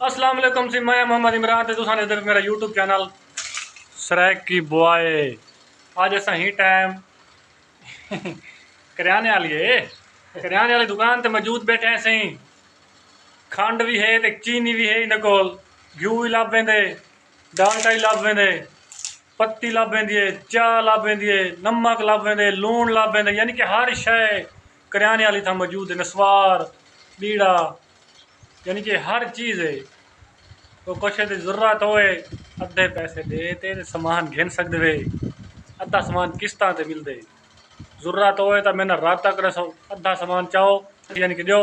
अस्सलाम वालेकुम जी, मैं मोहम्मद इमरान ते तुसां ने मेरा यूट्यूब चैनल सरैक की बुआए। अज अस ही टाइम करियाने वाली है, करियाने वाली दुकान ते मौजूद बैठे हैं सही। खंड भी है ते चीनी भी है, इन्हें कोल घ्यू भी लभ वेंदे, डालडा ही लभ वेंदे, पत्ती लभ वेंदी है, चाह लभ वेंदी है, नमक लभ वेंदे, लूण लभ वेंदे, यानी कि हर शय करियाने वाली था मौजूद है। नस्वार लीड़ा यानी कि हर चीज़ है। तो कुछ की जरूरत होए अद्धे पैसे दे ते समान घिन सकते वे, अद्धा समान किस्तां ते मिलते। जरूरत होए तो मैंने रात तक रसो, अद्धा सामान चाहो यानी कि दो,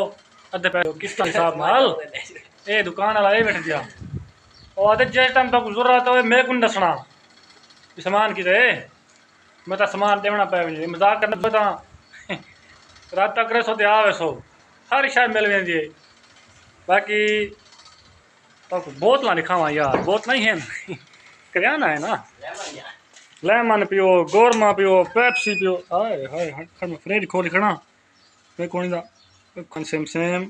अद्धे पैसे किस्तां हिसाब नाल। ये दुकान वाला ये बैठ गया और जिस टाइम तक जरूरत होए मेरे को दसना सामान कि मैं तो सामान देना पे मजाक करना पता। रात तक रसो तो आवे सो हर शायद मिल वेंदी है। बाकी तो बोतल नहीं खावा यार, बोतल ही है ना करियाना है ना। लेमन पियो, गोरमा पियो, पेप्सी पियो। हाय हाय हाय मैं फ्रिज खोल खड़ा मैं कौन दा कौन सेम सेम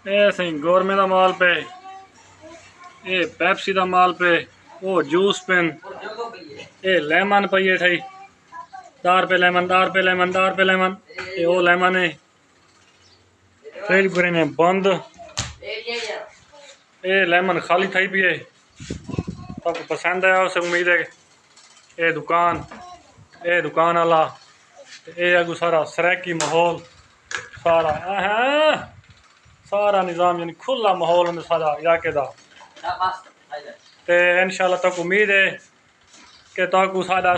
ए सही गोरमे दा माल पे, ए पेप्सी दा माल पे, ओ जूस पेन, ए लेमन पे ये सही 10 रुपये लेमन, 10 रुपये लेमन, 10 रुपये लेमन। ए ओ लेमन है फ्रिज पूरे ने बंद। ए लेमन खाली थी पी है। तो पसंद आया उसे उम्मीद है। ये दुकान वाला ये अगू सारा सरैकी माहौल सारा सारा निज़ाम यानी खुला माहौल होंदा सारा इलाके का। तो इंशाल्लाह तक उम्मीद है कि तक साडा